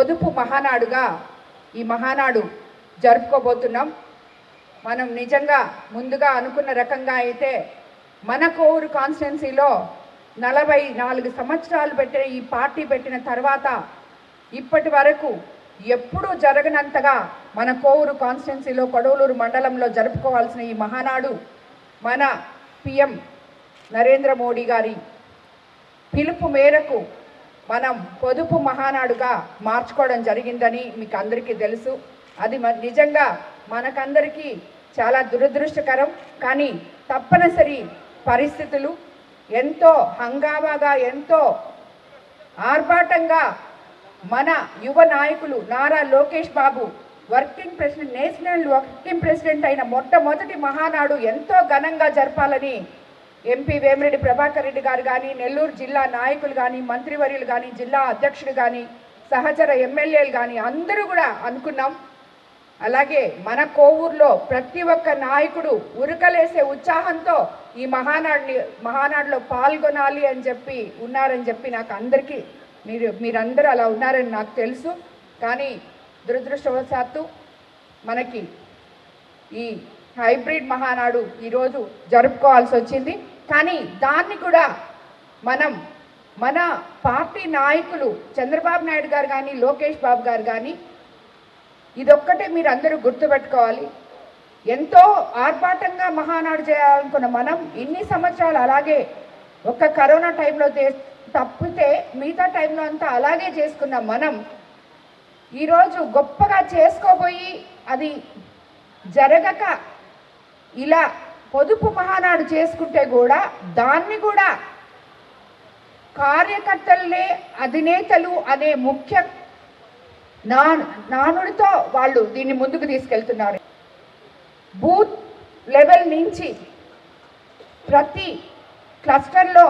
పొదుపు మహానాడుగా ఈ మహానాడు జరుపుకోబోతున్నాం. మనం నిజంగా ముందుగా అనుకున్న రకంగా అయితే మన కోవూరు కాన్స్టిట్యున్సీలో 44 సంవత్సరాలు పెట్టిన ఈ పార్టీ పెట్టిన తర్వాత ఇప్పటి వరకు ఎప్పుడూ జరగనంతగా మన కోవూరు కాన్స్టిట్యున్సీలో కొడవలూరు మండలంలో జరుపుకోవాల్సిన ఈ మహానాడు మన పిఎం నరేంద్ర మోడీ గారి పిలుపు మేరకు మనం పొదుపు మహానాడుగా మార్చుకోవడం జరిగిందని మీకు అందరికీ తెలుసు. అది నిజంగా మనకందరికీ చాలా దురదృష్టకరం. కానీ తప్పనిసరి పరిస్థితులు ఎంతో హంగామాగా ఎంతో ఆర్భాటంగా మన యువ నాయకులు Nara Lokesh Babu working president national working president అయిన మొట్టమొదటి మహానాడు ఎంతో ఘనంగా జరపాలని ఎంపీ వేమిరెడ్డి ప్రభాకర్ రెడ్డి గారు కానీ, నెల్లూరు జిల్లా నాయకులు కానీ, మంత్రివర్యులు కానీ, జిల్లా అధ్యక్షుడు కానీ, సహచర ఎమ్మెల్యేలు కానీ అందరూ కూడా అనుకున్నాం. అలాగే మన కోవూరులో ప్రతి ఒక్క నాయకుడు ఉరకలేసే ఉత్సాహంతో ఈ మహానాడులో పాల్గొనాలి అని చెప్పి ఉన్నారని చెప్పి నాకు అందరికీ మీరందరూ అలా ఉన్నారని నాకు తెలుసు. కానీ దురదృష్టవశాత్తు మనకి ఈ హైబ్రిడ్ మహానాడు ఈరోజు జరుపుకోవాల్సి వచ్చింది. కానీ దాన్ని కూడా మన పార్టీ నాయకులు చంద్రబాబు నాయుడు గారు కానీ, లోకేష్ బాబు గారు కానీ ఇదొక్కటే మీరు అందరూ గుర్తుపెట్టుకోవాలి. ఎంతో ఆర్భాటంగా మహానాడు చేయాలనుకున్న మనం ఇన్ని సంవత్సరాలు అలాగే ఒక్క కరోనా టైంలో తప్పితే మిగతా టైంలో అంతా అలాగే చేసుకున్న మనం ఈరోజు గొప్పగా చేసుకోబోయి అది జరగక ఇలా పొదుపు మహానాడు చేసుకుంటే కూడా దాన్ని కూడా కార్యకర్తలే అధినేతలు అనే ముఖ్య నానుడితో వాళ్ళు దీన్ని ముందుకు తీసుకెళ్తున్నారు. బూత్ లెవెల్ నుంచి ప్రతి క్లస్టర్లో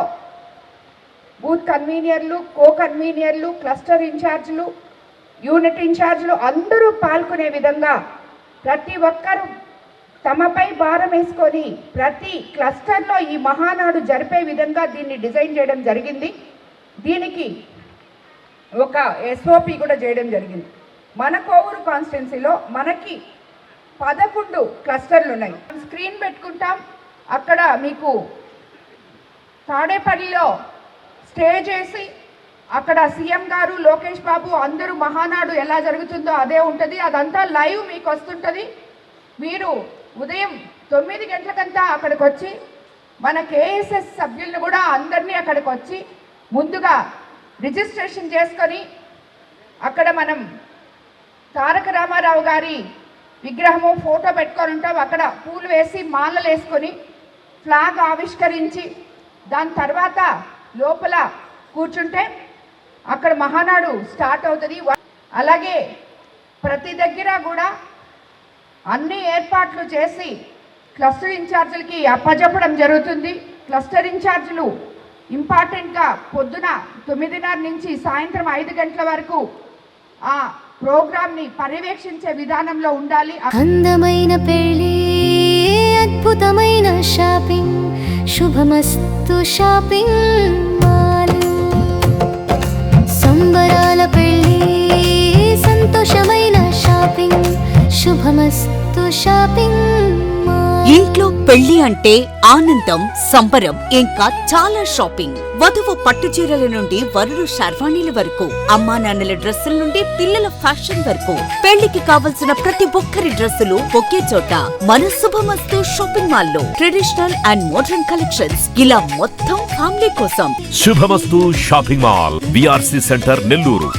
బూత్ కన్వీనియర్లు, కో కన్వీనియర్లు, క్లస్టర్ ఇన్ఛార్జీలు, యూనిట్ ఇన్ఛార్జీలు అందరూ పాల్గొనే విధంగా ప్రతి ఒక్కరూ తమపై భారం వేసుకొని ప్రతి క్లస్టర్లో ఈ మహానాడు జరిపే విధంగా దీన్ని డిజైన్ చేయడం జరిగింది. దీనికి ఒక SOP కూడా చేయడం జరిగింది. మన కోవూరు కాన్స్టిట్యున్సీలో మనకి 11 క్లస్టర్లు ఉన్నాయి. స్క్రీన్ పెట్టుకుంటాం. అక్కడ మీకు తాడేపల్లిలో స్టే చేసి అక్కడ సీఎం గారు, లోకేష్ బాబు అందరూ మహానాడు ఎలా జరుగుతుందో అదే ఉంటుంది. అదంతా లైవ్ మీకు వస్తుంటుంది. మీరు ఉదయం 9 గంటలకంతా అక్కడికి వచ్చి మన KSS సభ్యులను కూడా అందరినీ అక్కడికి వచ్చి ముందుగా రిజిస్ట్రేషన్ చేసుకొని అక్కడ మనం తారక రామారావు గారి విగ్రహము ఫోటో పెట్టుకొని ఉంటాం. అక్కడ పూలు వేసి మాలలు వేసుకొని ఫ్లాగ్ ఆవిష్కరించి దాని తర్వాత లోపల కూర్చుంటే అక్కడ మహానాడు స్టార్ట్ అవుతుంది. అలాగే ప్రతి దగ్గర కూడా అన్ని ఏర్పాట్లు చేసి క్లస్టర్ ఇన్ఛార్జీలకి అప్పజెప్పడం జరుగుతుంది. క్లస్టర్ ఇన్ఛార్జీలు ఇంపార్టెంట్గా పొద్దున 9:30 నుంచి సాయంత్రం 5 గంటల వరకు ఆ ప్రోగ్రామ్ని పర్యవేక్షించే విధానంలో ఉండాలి. అందమైన పెళ్లి, అద్భుతమైన షాపింగ్, శుభమస్తు షాపింగ్ మాల్. సంబరాల పెళ్లి, సంతోషమైన షాపింగ్, శుభమస్తు షాపింగ్ మాల్. ఇంట్లో పెళ్లి అంటే ఆనందం, సంబరం, ఇంకా చాలా షాపింగ్. వధువు పట్టు చీరల నుండి వరుడు శర్వాణీల వరకు, అమ్మా నాన్నల డ్రెస్సుల నుండి పిల్లల ఫ్యాషన్ వరకు, పెళ్లికి కావలసిన ప్రతి ఒక్కరి డ్రెస్సులు ఒకే చోట మన శుభమస్తు షాపింగ్ మాల్ లో. ట్రెడిషనల్ అండ్ మోడర్న్ కలెక్షన్స్, ఇలా మొత్తం ఫ్యామిలీ కోసం. శుభమస్తు shopping mall, BRC centre, Nellore.